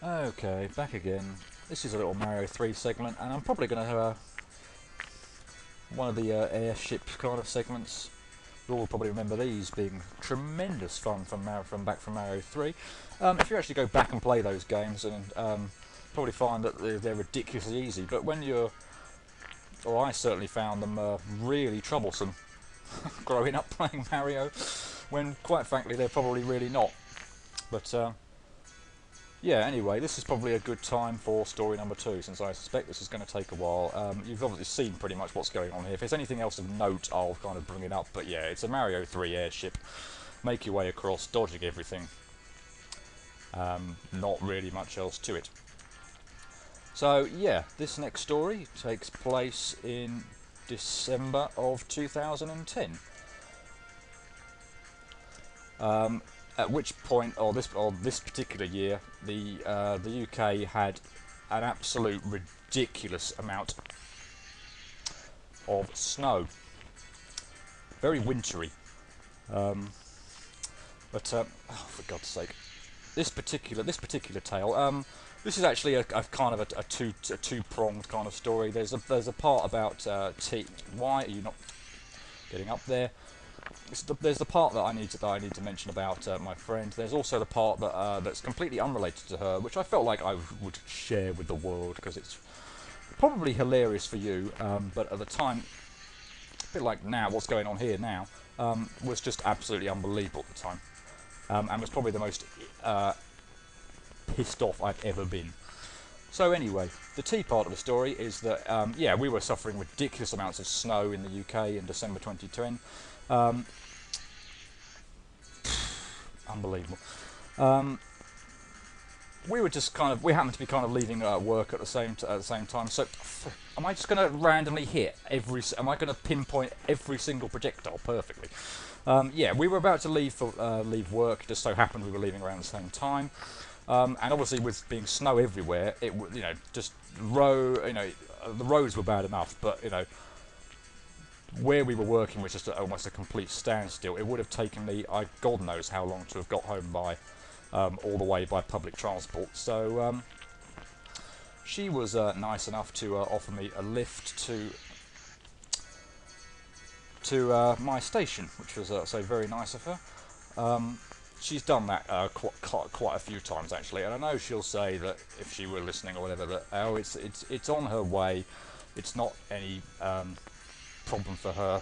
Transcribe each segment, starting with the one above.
Okay, back again. This is a little Mario 3 segment, and I'm probably going to have one of the airship kind of segments. You all probably remember these being tremendous fun from Mario 3. If you actually go back and play those games, and probably find that they're ridiculously easy. But when you're, or I certainly found them really troublesome growing up playing Mario, when quite frankly they're probably really not. But yeah, anyway, this is probably a good time for story number 2, since I suspect this is going to take a while. You've obviously seen pretty much what's going on here. If there's anything else of note, I'll kind of bring it up. But yeah, it's a Mario 3 airship. Make your way across, dodging everything. Not really much else to it. So yeah, this next story takes place in December of 2010. At which point, or this particular year, the UK had an absolute ridiculous amount of snow, very wintry. But oh, for God's sake, this particular tale. This is actually a kind of a two-pronged kind of story. There's a part about why are you not getting up there? There's the part that I need to mention about my friend. There's also the part that that's completely unrelated to her, which I felt like I would share with the world because it's probably hilarious for you, but at the time, a bit like now, what's going on here now, was just absolutely unbelievable at the time, and was probably the most pissed off I've ever been. So anyway, the tea part of the story is that yeah, we were suffering ridiculous amounts of snow in the UK in December 2010. Unbelievable. We were just we happened to be kind of leaving work at the same time. So, am I just going to randomly hit am I going to pinpoint every single projectile perfectly? Yeah, we were about to leave work. Just so happened we were leaving around the same time. And obviously, with being snow everywhere, the roads were bad enough, but where we were working was just almost a complete standstill. It would have taken me, God knows how long to have got home by, all the way by public transport. So she was nice enough to offer me a lift to my station, which was so very nice of her. She's done that quite a few times actually, and I know she'll say that if she were listening or whatever, that it's on her way. It's not any problem for her,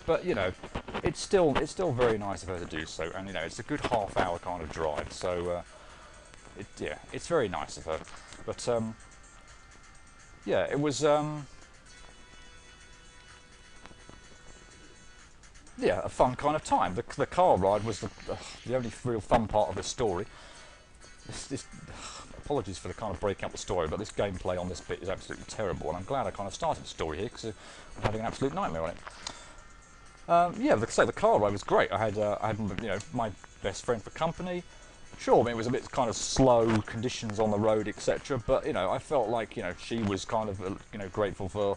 but it's still very nice of her to do so, and it's a good half-hour kind of drive, so yeah, it's very nice of her. But yeah, it was yeah, a fun kind of time. The car ride was the only real fun part of the story. Apologies for the kind of breaking up the story, but this gameplay on this bit is absolutely terrible, and I'm glad I kind of started the story here because I'm having an absolute nightmare on it. Yeah, like I say, the car ride was great. I had my best friend for company. Sure, I mean, it was a bit kind of slow conditions on the road, etc. But I felt like she was kind of grateful for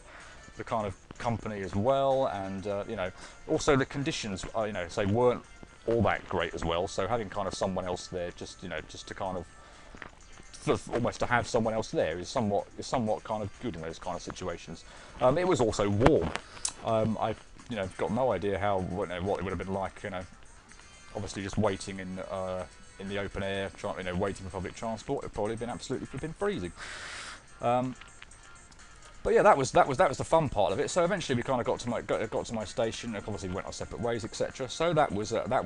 the kind of company as well, and also the conditions say weren't all that great as well. So having kind of someone else there, just to kind of almost to have someone else there is somewhat kind of good in those kind of situations. It was also warm. I got no idea what it would have been like. Obviously just waiting in the open air, waiting for public transport. It'd probably been absolutely flipping freezing. But yeah, that was the fun part of it. So eventually we kind of got to my station. And obviously went our separate ways, etc. So that was about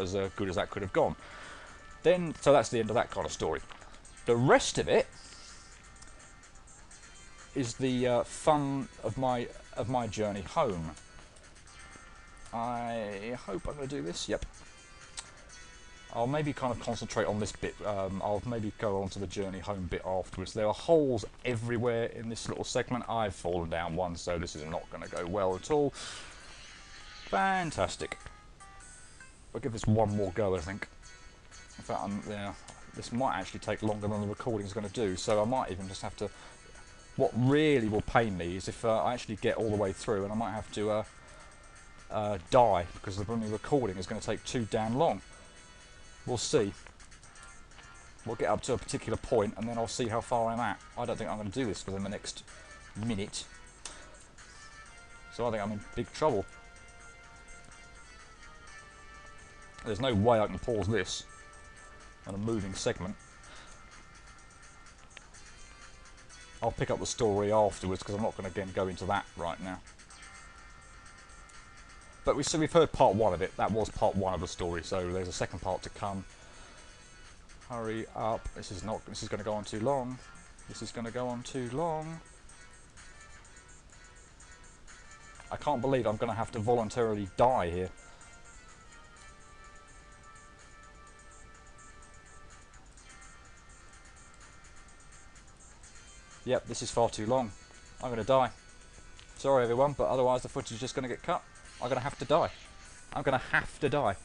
as good as that could have gone. Then, so that's the end of that kind of story. The rest of it is the fun of my journey home. I hope I'm going to do this. Yep. I'll maybe kind of concentrate on this bit. I'll maybe go on to the journey home bit afterwards. There are holes everywhere in this little segment. I've fallen down one, so this is not going to go well at all. Fantastic. I'll give this one more go, I think. In fact, this might actually take longer than the recording is going to do, so I might even just have to... What really will pain me is if I actually get all the way through, and I might have to die, because the recording is going to take too damn long. We'll see. We'll get up to a particular point and then I'll see how far I'm at. I don't think I'm going to do this within the next minute. So I think I'm in big trouble. There's no way I can pause this on a moving segment. I'll pick up the story afterwards because I'm not going to again go into that right now. But we've heard part one of it. That was part one of the story, so there's a second part to come. Hurry up. This is going to go on too long. This is going to go on too long. I can't believe I'm going to have to voluntarily die here. Yep, this is far too long. I'm going to die. Sorry everyone, but otherwise the footage is just going to get cut. I'm going to have to die. I'm going to have to die.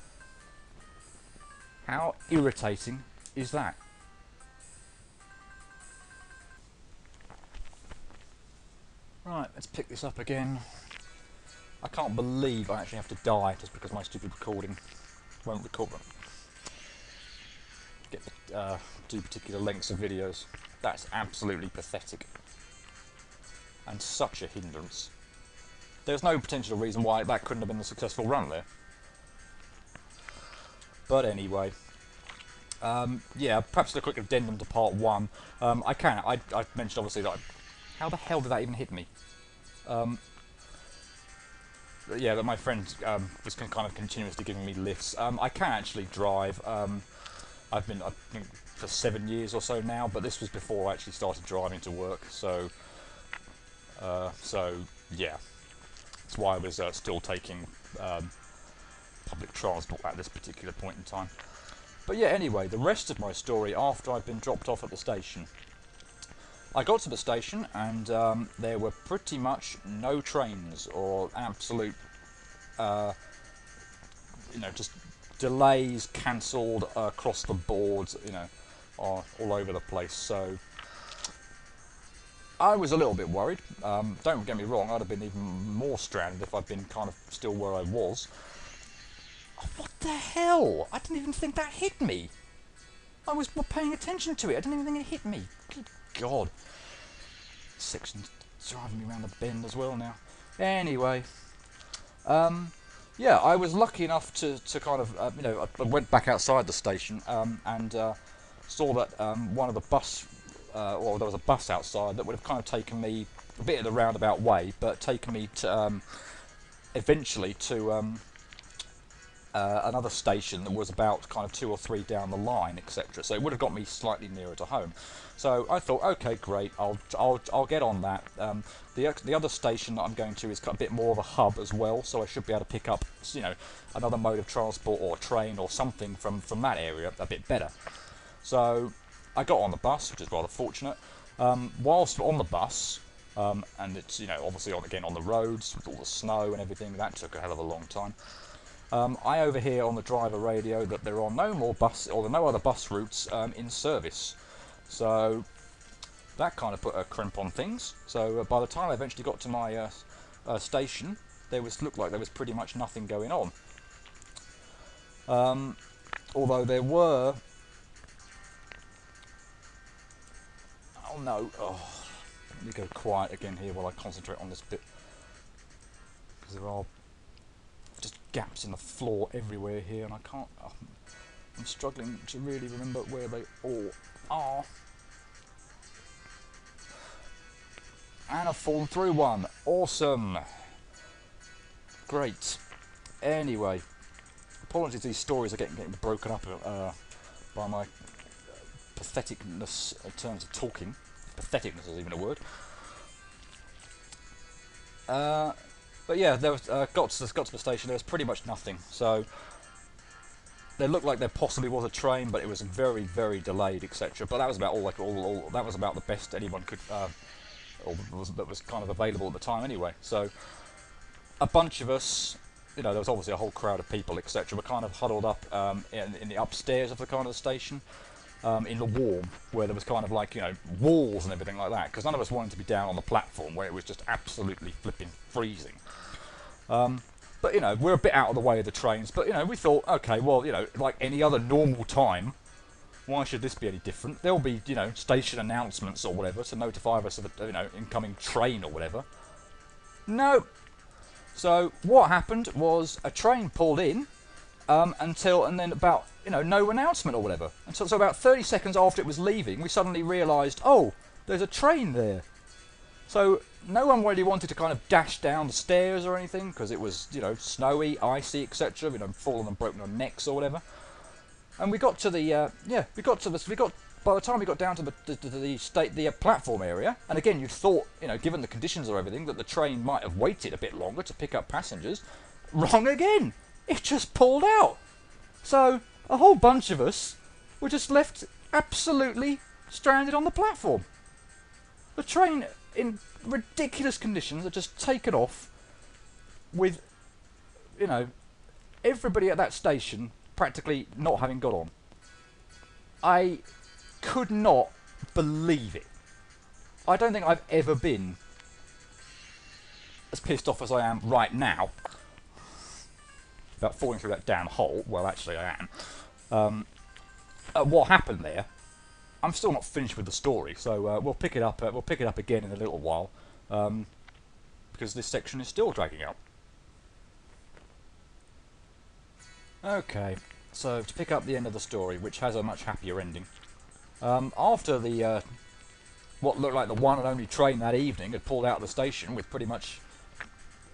How irritating is that? Right, let's pick this up again. I can't believe I actually have to die just because my stupid recording won't record them. Do particular lengths of videos. That's absolutely pathetic. And such a hindrance. There's no potential reason why that couldn't have been a successful run there. But anyway. Yeah, perhaps a quick addendum to part one. I mentioned obviously that... How the hell did that even hit me? Yeah, that my friend was kind of continuously giving me lifts. I can actually drive. I've been, I think, for 7 years or so now, but this was before I actually started driving to work. So yeah, that's why I was still taking public transport at this particular point in time. But yeah, anyway, the rest of my story after I'd been dropped off at the station. I got to the station and there were pretty much no trains or absolute, you know, just delays cancelled across the board, you know, all over the place. So I was a little bit worried. Don't get me wrong, I'd have been even more stranded if I'd been kind of still where I was. Oh, what the hell? I didn't even think that hit me. I was paying attention to it. I didn't even think it hit me. Good God. This section's driving me around the bend as well now. Anyway. Yeah, I was lucky enough to kind of, you know, I went back outside the station and saw that one of the bus, well, there was a bus outside that would have kind of taken me a bit of the roundabout way, but taken me to, eventually to another station that was about kind of 2 or 3 down the line, etc. So it would have got me slightly nearer to home. So I thought, okay, great, I'll get on that. The other station that I'm going to is a bit more of a hub as well, so I should be able to pick up, you know, another mode of transport or train or something from that area a bit better. So I got on the bus, which is rather fortunate. Whilst on the bus, and it's, you know, obviously again on the roads with all the snow and everything, that took a hell of a long time. I overhear on the driver radio that there are no more no other bus routes in service. So that kind of put a crimp on things. So by the time I eventually got to my station, looked like there was pretty much nothing going on. Although there were... Oh no, let me go quiet again here while I concentrate on this bit. Because there are just gaps in the floor everywhere here, and I can't... I'm struggling to really remember where they all are. And I've fallen through one. Awesome. Great. Anyway, apologies, these stories are getting broken up by my patheticness in terms of talking. Patheticness is even a word. But yeah, there was, got to the station. There was pretty much nothing. So there looked like there possibly was a train, but it was very, very delayed, etc. But that was about all. That was about the best anyone could, or that was kind of available at the time anyway. So a bunch of us, you know, there was obviously a whole crowd of people, etc. Were kind of huddled up in the upstairs of the kind of station. In the warm, where there was kind of like, you know, walls and everything like that, because none of us wanted to be down on the platform where it was just absolutely flipping freezing. But, you know, we're a bit out of the way of the trains, but, you know, we thought, okay, well, you know, like any other normal time, Why should this be any different? There'll be, you know, station announcements or whatever to notify us of a, you know, incoming train or whatever. No. So what happened was a train pulled in, and then about, you know, no announcement or whatever. And so about 30 seconds after it was leaving, we suddenly realised, oh, there's a train there. So no one really wanted to kind of dash down the stairs or anything, because it was, you know, snowy, icy, etc. You know, fallen and broken our necks or whatever. And we got to the by the time we got down to the platform area, and again, you thought, you know, given the conditions or everything, that the train might have waited a bit longer to pick up passengers. Wrong again. It just pulled out. So a whole bunch of us were just left absolutely stranded on the platform. The train, in ridiculous conditions, had just taken off with, you know, everybody at that station practically not having got on. I could not believe it. I don't think I've ever been as pissed off as I am right now about falling through that damn hole. Well, actually I am. What happened there, I'm still not finished with the story, so we'll pick it up again in a little while, because this section is still dragging out. Okay, so to pick up the end of the story, which has a much happier ending. After the what looked like the one and only train that evening had pulled out of the station, with pretty much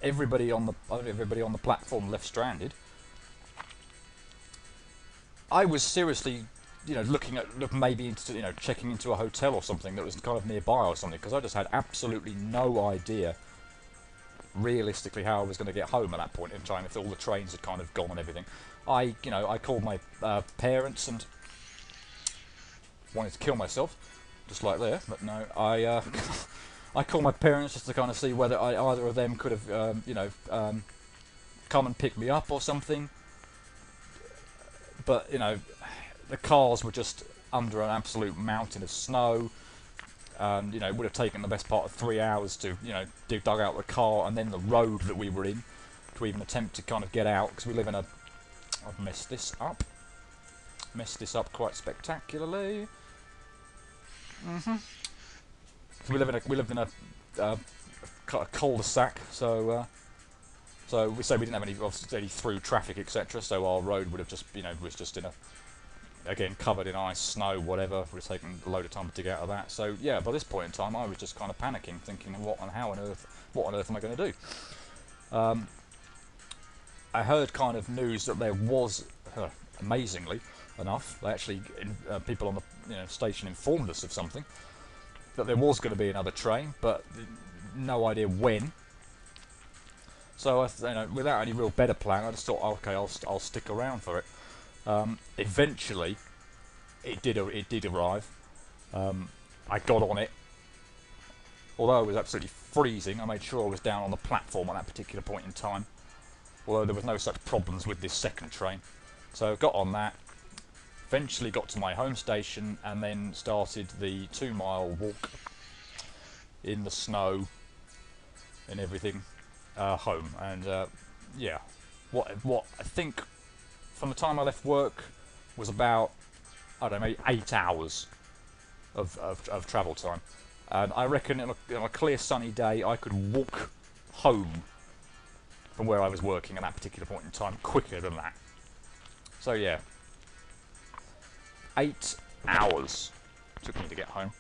everybody on the platform left stranded, I was seriously, you know, looking at maybe into, you know, checking into a hotel or something that was kind of nearby or something, because I just had absolutely no idea realistically how I was going to get home at that point in time, if all the trains had kind of gone and everything. I called my parents and wanted to kill myself, just like there, but no, I called my parents just to kind of see whether either of them could have, come and pick me up or something. But, you know, the cars were just under an absolute mountain of snow, and, you know, it would have taken the best part of 3 hours to, you know, dug out the car and then the road that we were in to even attempt to kind of get out, because we live in a... I've messed this up quite spectacularly. So we lived in a cul-de-sac, so we say we didn't have any through traffic, etc. So our road would have just, you know, was just in a, again, covered in ice, snow, whatever. It would have taken a load of time to dig out of that. So yeah, by this point in time, I was just kind of panicking, thinking, what on earth am I going to do? I heard kind of news that there was, amazingly enough, they actually people on the, you know, station informed us of something, that there was going to be another train, but no idea when. So you know, without any real better plan, I just thought, okay, I'll stick around for it. Eventually, it did arrive. I got on it. Although it was absolutely freezing, I made sure I was down on the platform at that particular point in time. Although there was no such problems with this second train. So got on that, eventually got to my home station, and then started the 2-mile walk in the snow and everything home. And yeah, what I think from the time I left work was about, I don't know, maybe 8 hours of travel time. And I reckon on a clear sunny day I could walk home from where I was working at that particular point in time quicker than that. So yeah, 8 hours took me to get home.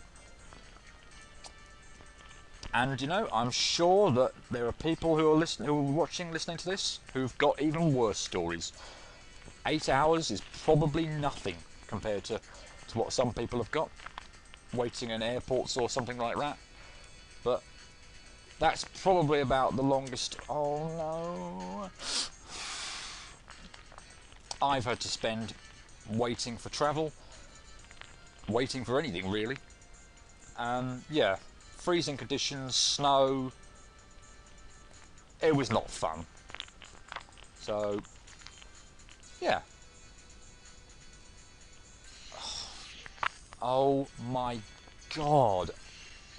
And you know, I'm sure that there are people who are listening to this, who've got even worse stories. 8 hours is probably nothing compared to what some people have got, waiting in airports or something like that. But that's probably about the longest, oh no, I've had to spend waiting for travel, waiting for anything really. Yeah, freezing conditions, snow, it was not fun. So yeah. Oh my god,